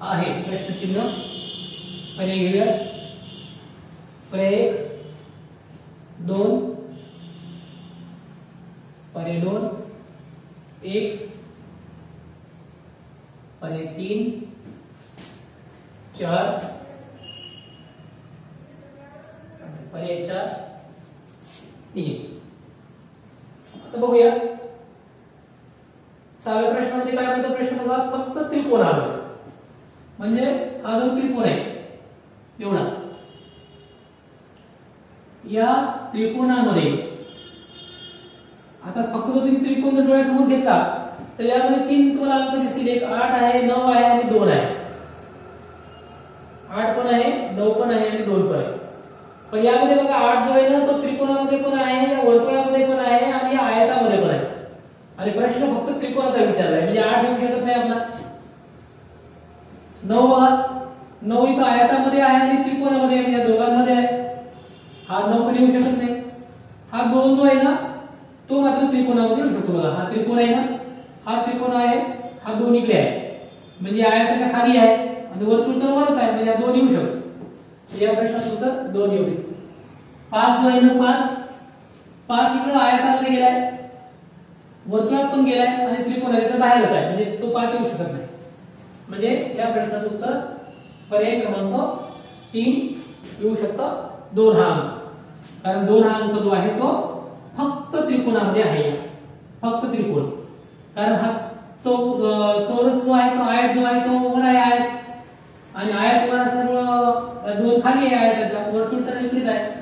आहे? प्रश्नचिन्ह. पर्याय घेऊया. पर्याय 1 2, पर्याय 2 1, पर्याय 3 4 आणि पर्याय 4 3. आता बघूया 6व्या प्रश्नामध्ये काय म्हणतो प्रश्न बघा. फक्त त्रिकोणावर, म्हणजे हा जो त्रिकोण आहे एवढा, या त्रिकोणामध्ये आता फक्त तुम्ही त्रिकोण जर डोळ्यासमोर घेतला तर यामध्ये 3 तुम्हाला अंक दिसतील. एक 8 आहे, 9 आहे आणि 2 आहे. 8 पण आहे, 9 पण आहे आणि 2 पण आहे. पण यामध्ये बघा 8 जो आहे ना तो त्रिकोणामध्ये पण आहे, वर्तुळामध्ये पण आहे आणि आयतामध्ये पण आहे. आणि प्रश्न फक्त त्रिकोणाचा विचारलाय, म्हणजे 8 येऊ शकत नाही आपला. 9 बघा, 9 इथं आयतामध्ये आहे आणि त्रिकोणामध्ये आहे, म्हणजे दोघांमध्ये आहे. हा 9 पण येऊ शकत नाही. हा 2 जो आहे ना तो मात्र त्रिकोणामध्ये येऊ शकतो. बघा हा त्रिकोण आहे ना, हा त्रिकोण आहे, हा 2 इकडे आहे, म्हणजे आयताच्या खाली आहे आणि वर्तुळ तर वरच आहे, म्हणजे हा 2 येऊ शकतो. या प्रश्नाचं उत्तर 2 येऊ शकतो. 5 जो आहे ना 5 इकडे आयतामध्ये गेलाय, वर्तुळात पण गेलाय आणि त्रिकोणाच्या बाहेरच आहे, म्हणजे तो 5 येऊ शकत नाही. म्हणजे या प्रश्नाचं उत्तर पर्याय क्रमांक 3 येऊ शकतं 2 हा अंक, कारण 2 हा अंक जो आहे तो फक्त त्रिकोणामध्ये आहे, फक्त त्रिकोण, कारण हा चौरस जो आहे तो आयत जो आहे तो वर आहे आयत, आणि आयत वर असल्यामुळं 2 खाली आहे आयताच्या, वर्तुळ तर इकडेच आहे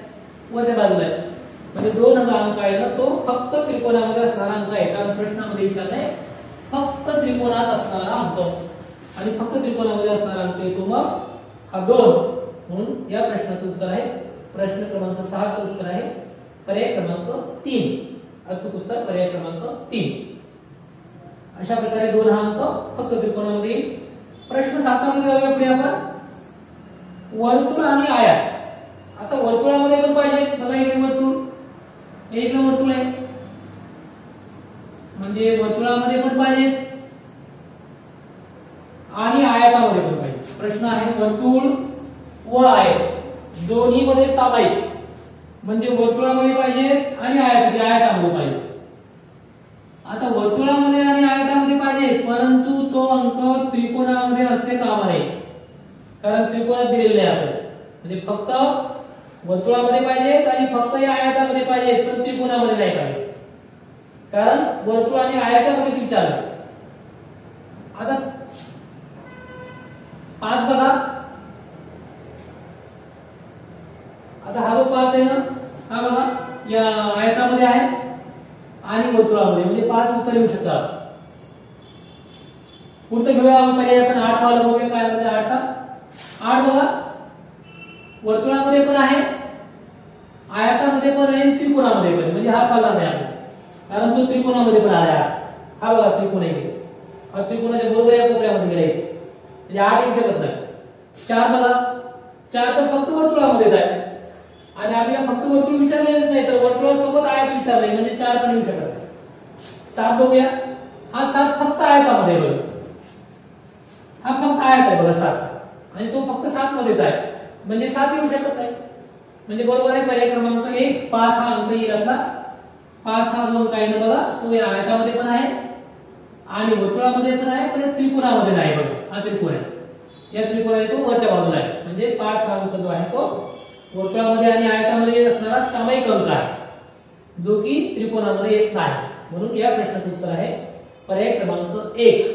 वरच्या बाजूला आहे, म्हणजे 2 जो अंक आहे ना तो फक्त त्रिकोणामध्ये असणारा अंक आहे, कारण प्रश्नामध्ये विचारलंय फक्त त्रिकोणात असणारा अंक, आणि फक्त त्रिकोणामध्ये असणारा अंक येतो मग हा 2, म्हणून या प्रश्नाचं उत्तर आहे प्रश्न क्रमांक 6 चं उत्तर आहे पर्याय क्रमांक 3, अचूक उत्तर पर्याय क्रमांक 3. अशा प्रकारे 2 हा अंक फक्त त्रिकोणामध्ये येईल. प्रश्न 7 मध्ये जाऊया पुढे आपण, वर्तुळ आणि आयत. आता वर्तुळामध्ये पण पाहिजे, बघा इकडे वर्तुळ, इकडे वर्तुळ आहे, म्हणजे वर्तुळामध्ये पण पाहिजे आणि आयतामध्ये पण पाहिजे. प्रश्न आहे वर्तुळ व आयत दोन्ही मध्ये सामायिक, म्हणजे वर्तुळामध्ये पाहिजे आणि आयतामध्ये पाहिजे. आता वर्तुळामध्ये आणि आयतामध्ये पाहिजे, परंतु तो अंक त्रिकोणामध्ये असते कामा नये, कारण त्रिकोणात दिलेले आहे आपण, म्हणजे फक्त वर्तुळामध्ये पाहिजेत आणि फक्त या आयतामध्ये पाहिजेत, पण त्रिकोणामध्ये नाही पाहिजे, कारण वर्तुळ आणि आयतामध्ये विचारलं. आता 5 बघा, आता हा जो 5 आहे ना, हा बघा या आयतामध्ये आहे आणि वर्तुळामध्ये, म्हणजे 5 उत्तर येऊ शकतात. पुढचं घेऊया पर्याय आपण 8 वाला बघूया काय म्हणजे 8 बघा, वर्तुळामध्ये पण आहे, आयतामध्ये पण आहे, त्रिकोणामध्ये पण, म्हणजे हा चालला नाही आपला, कारण तो त्रिकोणामध्ये पण आला. हा बघा त्रिकोण आहे, हा त्रिकोणाच्या बरोबर या कोपऱ्यामध्ये गेला, म्हणजे 8 येऊ शकत नाही. 4 बघा, 4 तर फक्त वर्तुळामध्येच आहे, आणि आपल्याला फक्त वर्तुळ विचारलेलंच नाही, तर वर्तुळासोबत आयत विचारलंय, म्हणजे 4 पण येऊ शकत नाही. 7 बघूया, हा 7 फक्त आयतामध्ये बघा, हा फक्त आयत आहे बघा 7, आणि तो फक्त 7 मध्येच आहे, म्हणजे 7 येऊ शकत नाही, म्हणजे बरोबर आहे पर्याय क्रमांक 1. 5 हा अंक येईल आपला. 5 हा जो अंक आहे ना बघा, तो या आयतामध्ये पण आहे आणि वर्तुळामध्ये पण आहे, पण त्रिकोणामध्ये नाही बघा, हा त्रिकोण आहे, या त्रिकोण आहे तो वरच्या बाजूला आहे, म्हणजे 5 हा अंक जो आहे तो वर्तुळामध्ये आणि आयतामध्ये असणारा सामायिक अंक आहे, जो की त्रिकोणामध्ये येत नाही, म्हणून या प्रश्नाचं उत्तर आहे पर्याय क्रमांक 1,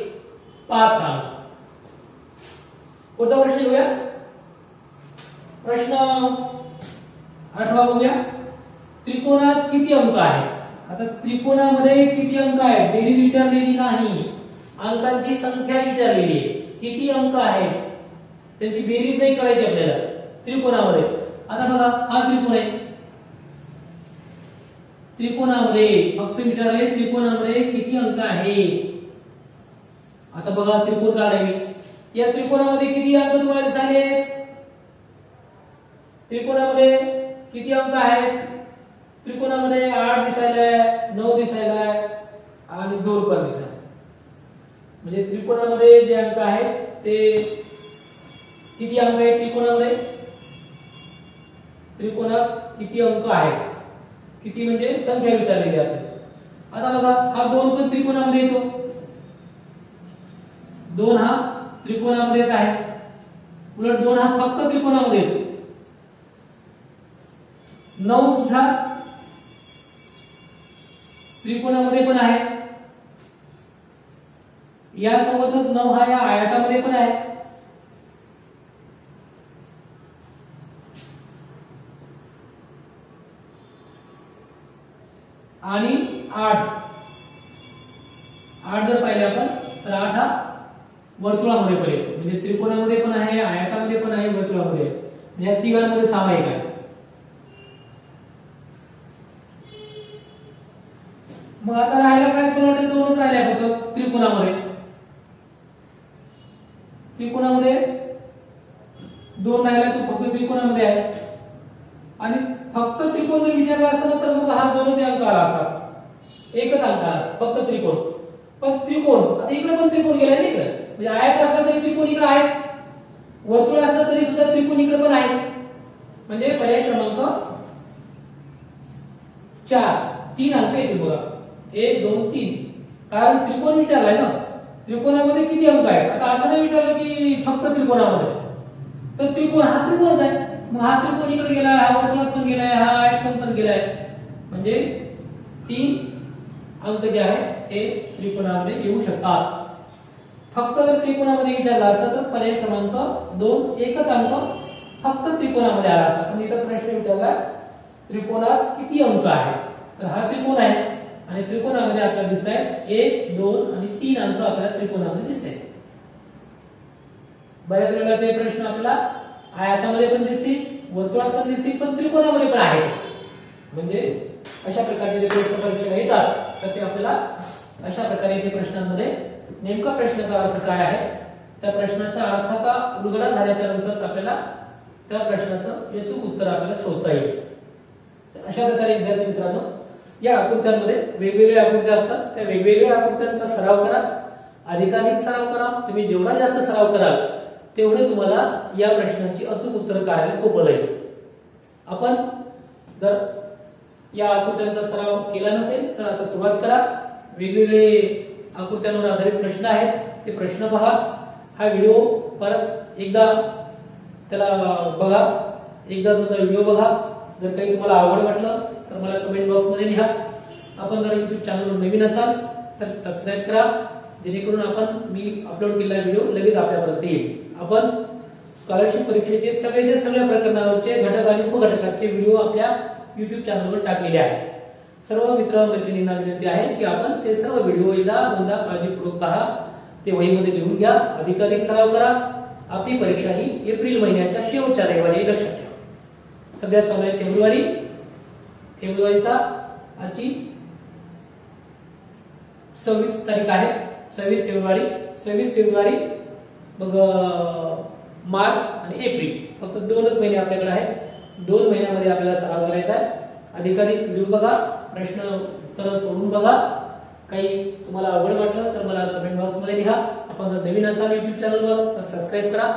5 हा अंक. पुढचा प्रश्न घेऊया, प्रश्न 8वा बघूया, त्रिकोणात किती अंक आहेत. आता त्रिकोणामध्ये किती अंक आहेत, बेरीज विचारलेली नाही, अंकांची संख्या विचारलेली आहे, किती अंक आहेत त्यांची बेरीज नाही करायची आपल्याला त्रिकोणामध्ये. आता बघा हा त्रिकोण आहे, त्रिकोणामध्ये फक्त विचारले त्रिकोणामध्ये किती अंक आहे. आता बघा त्रिकोण काढावे, या त्रिकोणामध्ये किती अंक तुम्हाला दिसाले, त्रिकोणामध्ये किती अंक आहेत, त्रिकोणामध्ये 8 दिसायलाय, 9 दिसायलाय आणि 2 पण दिसायला, म्हणजे त्रिकोणामध्ये जे अंक आहेत ते किती अंक आहेत त्रिकोणामध्ये, त्रिकोणात किती अंक आहेत, किती म्हणजे संख्या विचारलेली आहे. आता बघा हा 2 पण त्रिकोणामध्ये येतो, 2 हा त्रिकोणामध्येच आहे, उलट 2 हा फक्त त्रिकोणामध्ये येतो. 9 सुद्धा त्रिकोणामध्ये पण आहे, यासोबतच 9 हा या आयतामध्ये पण आहे, आणि 8 जर पाहिले आपण तर 8 हा वर्तुळामध्ये पण येतो, म्हणजे त्रिकोणामध्ये पण आहे, आयतामध्ये पण आहे, वर्तुळामध्ये, म्हणजे या तिघांमध्ये सामायिक आहे. मग आता राहिला काय, कोणते 2च राहिले फक्त त्रिकोणामध्ये, त्रिकोणामध्ये 2 राहिला, तो फक्त त्रिकोणामध्ये आहे, आणि फक्त त्रिकोण जर विचारला असता तर मग हा 2च अंक आला असता, एकच अंक आला फक्त त्रिकोण. पण त्रिकोण आता इकडे पण त्रिकोण गेलाय ना, इकडे म्हणजे आयत असला तरी त्रिकोण इकडे आहे, वर्तुळ असलं तरी सुद्धा त्रिकोण इकडे पण आहे, म्हणजे पर्याय क्रमांक 4, 3 अंक येतील बघा, 1 2 3, कारण त्रिकोण विचारलाय ना, त्रिकोणामध्ये किती अंक आहेत. आता असं नाही विचारलं की फक्त त्रिकोणामध्ये, तर त्रिकोण हा त्रिकोणच आहे. मग हा त्रिकोण इकडे गेला, हा वर्तुळात पण गेलाय, हा आयतात पण गेलाय, म्हणजे 3 अंक जे आहेत हे त्रिकोणामध्ये येऊ शकतात. फक्त जर त्रिकोणामध्ये विचारला असता तर पर्याय क्रमांक 2 एकच अंक फक्त त्रिकोणामध्ये आला असता. पण इथं प्रश्न विचारला त्रिकोणात किती अंक आहेत, तर हा त्रिकोण आहे आणि त्रिकोणामध्ये आपल्याला दिसत आहेत 1, 2 आणि 3 अंक आपल्याला त्रिकोणामध्ये दिसत आहेत. बऱ्याच वेळेला ते प्रश्न आपल्याला आयतामध्ये पण दिसतील, वर्तुळात पण दिसतील, पण त्रिकोणामध्ये पण आहेत. म्हणजे अशा प्रकारचे जे प्रश्न परीक्षेला येतात तर ते आपल्याला अशा प्रकारे ते प्रश्नांमध्ये नेमका प्रश्नाचा अर्थ काय आहे, त्या प्रश्नाचा अर्थाचा उलगडा झाल्याच्या नंतर आपल्याला त्या प्रश्नाचं हेतू उत्तर आपल्याला शोधता येईल. तर अशा प्रकारे विद्यार्थी मित्रांनो या आकृत्यांमध्ये वेगवेगळ्या आकृत्या असतात, त्या वेगवेगळ्या आकृत्यांचा सराव करा, अधिकाधिक सराव करा. तुम्ही जेवढा जास्त सराव कराल तेवढे तुम्हाला या प्रश्नांची अचूक उत्तर काढायला सोपं जाईल. आपण जर या आकृत्यांचा सराव केला नसेल तर आता सुरुवात करा. वेगवेगळे आकृत्यांवर आधारित प्रश्न आहेत, ते प्रश्न पहा. हा व्हिडिओ परत एकदा त्याला बघा, एकदा तुमचा व्हिडिओ बघा. जर काही तुम्हाला आवड वाटलं तर मला कमेंट बॉक्स मध्ये लिहा. आपण जर YouTube चॅनलवर नवीन असाल तर सबस्क्राईब करा, जेणेकरून आपण मी अपलोड केलेला व्हिडिओ लगेच आपल्यापर्यंत येईल. आपण स्कॉलरशिप परीक्षेचे सगळ्या प्रकरणावरचे घटक आणि उपघटकाचे व्हिडिओ आपल्या YouTube चॅनलवर टाकलेले आहेत. सर्व मित्र मैत्रिणींना विनंती आहे की आपण ते सर्व व्हिडिओ एकदा दोनदा काळजीपूर्वक पहा, ते वहीमध्ये लिहून घ्या, अधिकाधिक सराव करा. आपली परीक्षा ही एप्रिल महिन्याच्या शेवटच्या रविवारी लक्षात ठेवा. सध्या चालू आहे फेब्रुवारीचा आजची 26 तारीख आहे. 26 फेब्रुवारी मग मार्च आणि एप्रिल फक्त 2च महिने आपल्याकडे आहेत. 2 महिन्यामध्ये आपल्याला सराव करायचा आहे. अधिकाधिक व्हिडिओ बघा, प्रश्न उत्तर सोडून बघा. काही तुम्हाला आवड वाटलं तर मला कमेंट बॉक्स मध्ये लिहा. आपण जर नवीन असाल YouTube चॅनलवर तर सबस्क्राईब करा.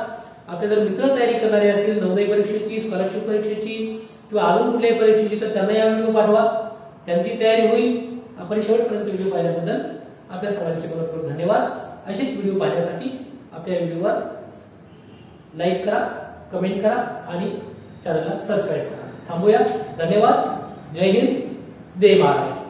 आपले जर मित्र तयारी करणारे असतील नवोदय परीक्षेची, स्कॉलरशिप परीक्षेची किंवा अजून कुठल्याही परीक्षेची तर त्यांना या व्हिडिओ पाठवा, त्यांची तयारी होईल. आपण शेवटपर्यंत व्हिडिओ पाहिल्याबद्दल आपल्या सर्वांचे खूप धन्यवाद. असेच व्हिडिओ पाहण्यासाठी आपल्या व्हिडिओवर लाईक करा, कमेंट करा आणि चॅनलला सबस्क्राईब करा. थांबूया. धन्यवाद. जय हिंद, जय महाराष्ट्र.